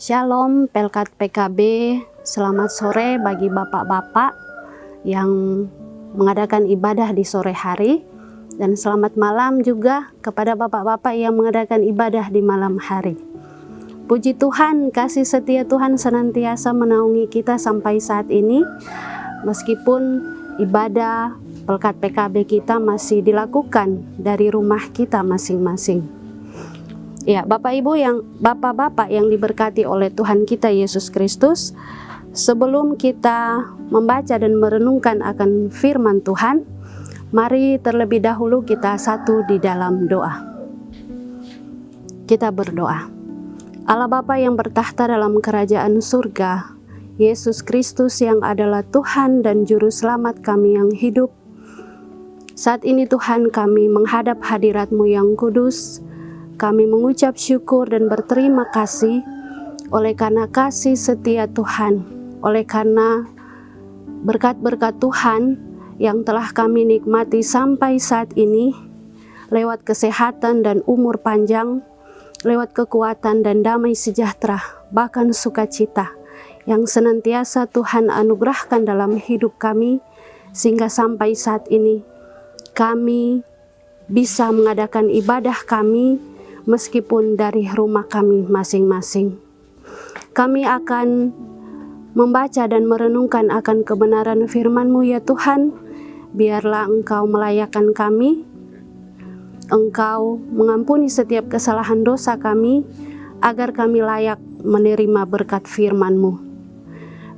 Shalom Pelkat PKB, selamat sore bagi bapak-bapak yang mengadakan ibadah di sore hari, dan selamat malam juga kepada bapak-bapak yang mengadakan ibadah di malam hari. Puji Tuhan, kasih setia Tuhan senantiasa menaungi kita sampai saat ini, meskipun ibadah Pelkat PKB kita masih dilakukan dari rumah kita masing-masing. Ya, bapak-bapak yang diberkati oleh Tuhan kita Yesus Kristus, sebelum kita membaca dan merenungkan akan firman Tuhan, mari terlebih dahulu kita satu di dalam doa. Kita berdoa. Allah Bapa yang bertahta dalam kerajaan surga, Yesus Kristus yang adalah Tuhan dan Juru Selamat kami yang hidup, saat ini Tuhan kami menghadap hadirat-Mu yang kudus. Kami mengucap syukur dan berterima kasih oleh karena kasih setia Tuhan, oleh karena berkat-berkat Tuhan yang telah kami nikmati sampai saat ini, lewat kesehatan dan umur panjang, lewat kekuatan dan damai sejahtera, bahkan sukacita yang senantiasa Tuhan anugerahkan dalam hidup kami, sehingga sampai saat ini kami bisa mengadakan ibadah kami meskipun dari rumah kami masing-masing. Kami akan membaca dan merenungkan akan kebenaran firman-Mu ya Tuhan. Biarlah Engkau melayakkan kami, Engkau mengampuni setiap kesalahan dosa kami, agar kami layak menerima berkat firman-Mu.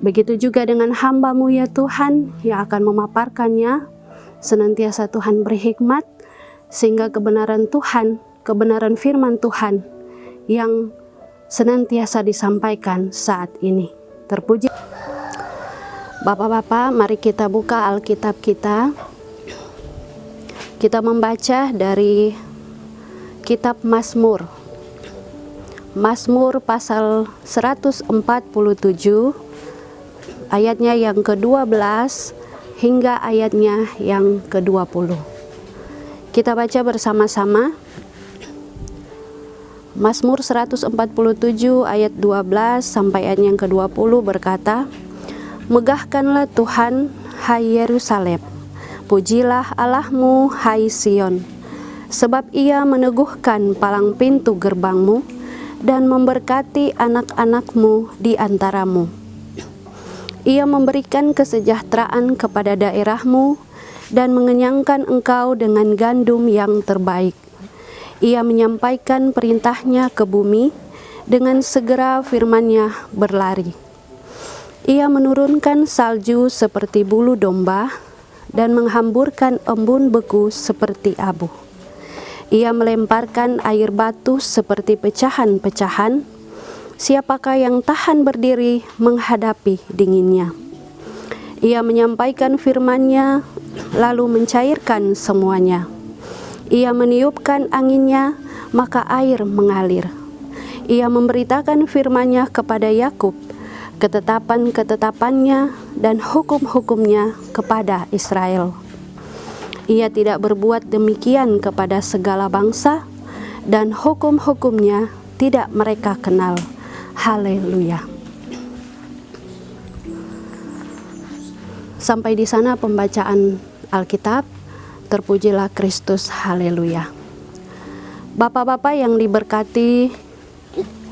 Begitu juga dengan hamba-Mu ya Tuhan, yang akan memaparkannya. Senantiasa Tuhan berhikmat, sehingga kebenaran Tuhan, kebenaran firman Tuhan yang senantiasa disampaikan saat ini terpuji. Bapak-bapak, mari kita buka Alkitab kita. Kita membaca dari kitab Mazmur. Mazmur pasal 147 ayatnya yang ke-12 hingga ayatnya yang ke-20. Kita baca bersama-sama. Mazmur 147 ayat 12 sampai ayat yang ke-20 berkata, "Megahkanlah Tuhan, hai Yerusalem, pujilah Allahmu, hai Sion, sebab Ia meneguhkan palang pintu gerbangmu dan memberkati anak-anakmu di antaramu. Ia memberikan kesejahteraan kepada daerahmu dan mengenyangkan engkau dengan gandum yang terbaik. Ia menyampaikan perintahnya ke bumi, dengan segera firman-Nya berlari. Ia menurunkan salju seperti bulu domba dan menghamburkan embun beku seperti abu. Ia melemparkan air batu seperti pecahan-pecahan. Siapakah yang tahan berdiri menghadapi dinginnya? Ia menyampaikan firman-Nya, lalu mencairkan semuanya. Ia meniupkan anginnya, maka air mengalir. Ia memberitakan firman-Nya kepada Yakub, ketetapan-ketetapannya dan hukum-hukumnya kepada Israel. Ia tidak berbuat demikian kepada segala bangsa, dan hukum-hukumnya tidak mereka kenal. Haleluya." Sampai di sana pembacaan Alkitab. Terpujilah Kristus, haleluya. Bapak-bapak yang diberkati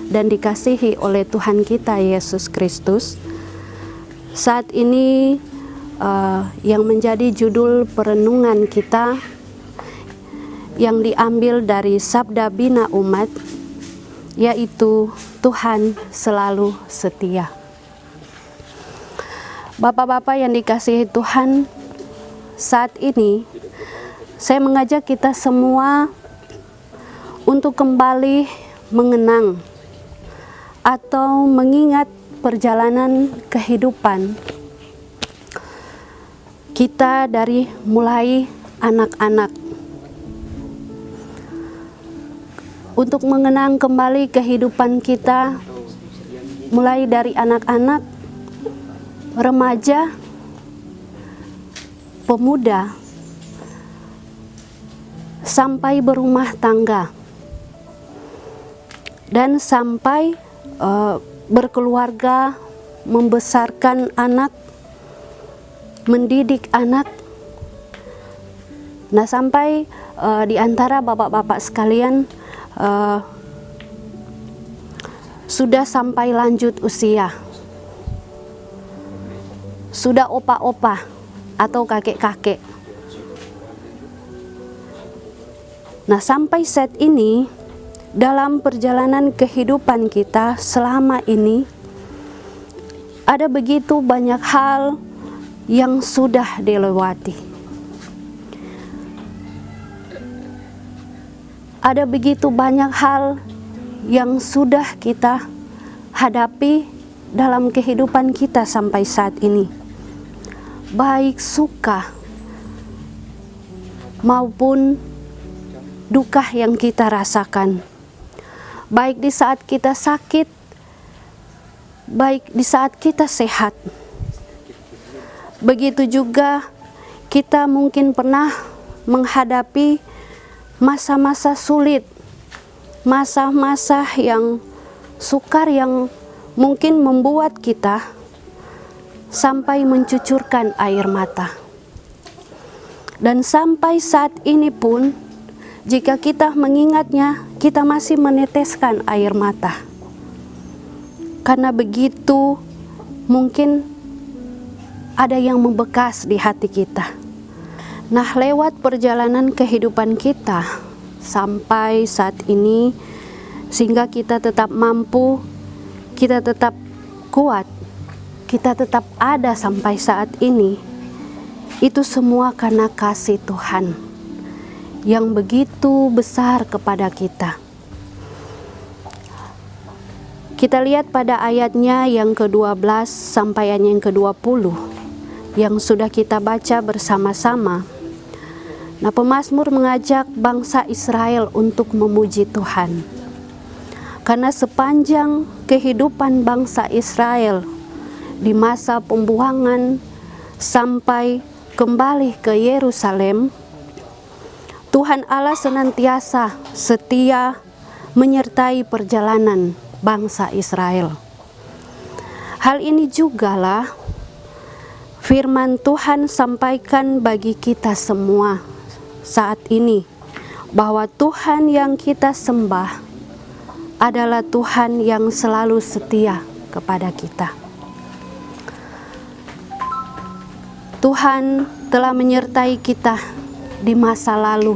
dan dikasihi oleh Tuhan kita Yesus Kristus, saat ini yang menjadi judul perenungan kita yang diambil dari Sabda Bina Umat, yaitu Tuhan selalu setia. Bapak-bapak yang dikasihi Tuhan, saat ini saya mengajak kita semua untuk kembali mengenang atau mengingat perjalanan kehidupan kita dari mulai anak-anak. Untuk mengenang kembali kehidupan kita mulai dari anak-anak, remaja, pemuda, sampai berumah tangga, dan sampai berkeluarga, membesarkan anak, mendidik anak. Nah, sampai di antara bapak-bapak sekalian sudah sampai lanjut usia, sudah opa-opa atau kakek-kakek. Nah, sampai saat ini dalam perjalanan kehidupan kita selama ini ada begitu banyak hal yang sudah dilewati. Ada begitu banyak hal yang sudah kita hadapi dalam kehidupan kita sampai saat ini, baik suka maupun duka yang kita rasakan, baik di saat kita sakit, baik di saat kita sehat. Begitu juga kita mungkin pernah menghadapi masa-masa sulit, masa-masa yang sukar yang mungkin membuat kita sampai mencucurkan air mata. Dan sampai saat ini pun, jika kita mengingatnya, kita masih meneteskan air mata. Karena begitu mungkin ada yang membekas di hati kita. Nah, lewat perjalanan kehidupan kita sampai saat ini, sehingga kita tetap mampu, kita tetap kuat, kita tetap ada sampai saat ini, itu semua karena kasih Tuhan yang begitu besar kepada kita. Kita lihat pada ayatnya yang ke-12 sampai ayat yang ke-20 yang sudah kita baca bersama-sama. Nah, pemazmur mengajak bangsa Israel untuk memuji Tuhan. Karena sepanjang kehidupan bangsa Israel di masa pembuangan sampai kembali ke Yerusalem, Tuhan Allah senantiasa setia menyertai perjalanan bangsa Israel. Hal ini jugalah firman Tuhan sampaikan bagi kita semua saat ini, bahwa Tuhan yang kita sembah adalah Tuhan yang selalu setia kepada kita. Tuhan telah menyertai kita di masa lalu,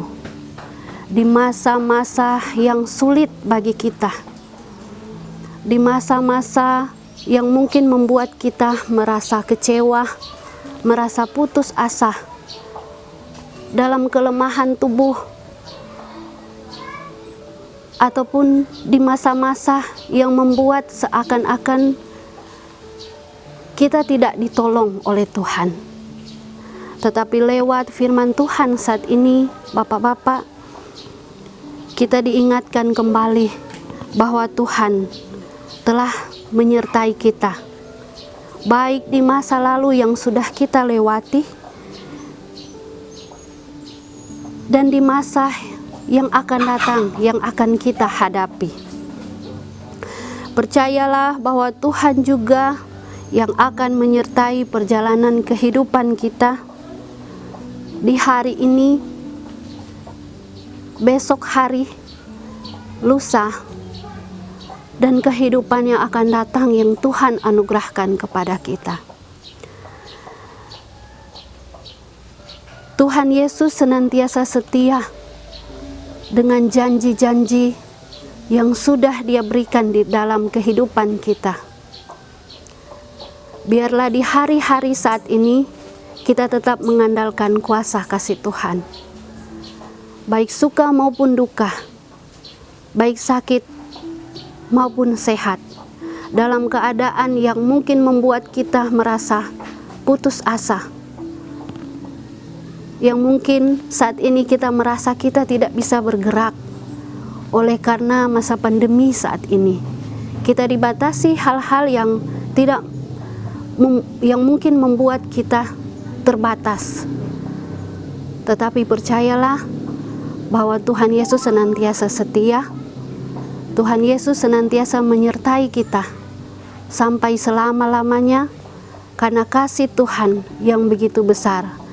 di masa-masa yang sulit bagi kita, di masa-masa yang mungkin membuat kita merasa kecewa, merasa putus asa, dalam kelemahan tubuh, ataupun di masa-masa yang membuat seakan-akan kita tidak ditolong oleh Tuhan. Tetapi lewat firman Tuhan saat ini, Bapak-bapak, kita diingatkan kembali bahwa Tuhan telah menyertai kita, baik di masa lalu yang sudah kita lewati, dan di masa yang akan datang, yang akan kita hadapi. Percayalah bahwa Tuhan juga yang akan menyertai perjalanan kehidupan kita di hari ini, besok hari, lusa, dan kehidupan yang akan datang yang Tuhan anugerahkan kepada kita. Tuhan Yesus senantiasa setia dengan janji-janji yang sudah Dia berikan di dalam kehidupan kita. Biarlah di hari-hari saat ini kita tetap mengandalkan kuasa kasih Tuhan. Baik suka maupun duka, baik sakit maupun sehat, dalam keadaan yang mungkin membuat kita merasa putus asa, yang mungkin saat ini kita merasa kita tidak bisa bergerak oleh karena masa pandemi saat ini. Kita dibatasi hal-hal yang mungkin membuat kita terbatas. Tetapi percayalah bahwa Tuhan Yesus senantiasa setia. Tuhan Yesus senantiasa menyertai kita sampai selama-lamanya, karena kasih Tuhan yang begitu besar.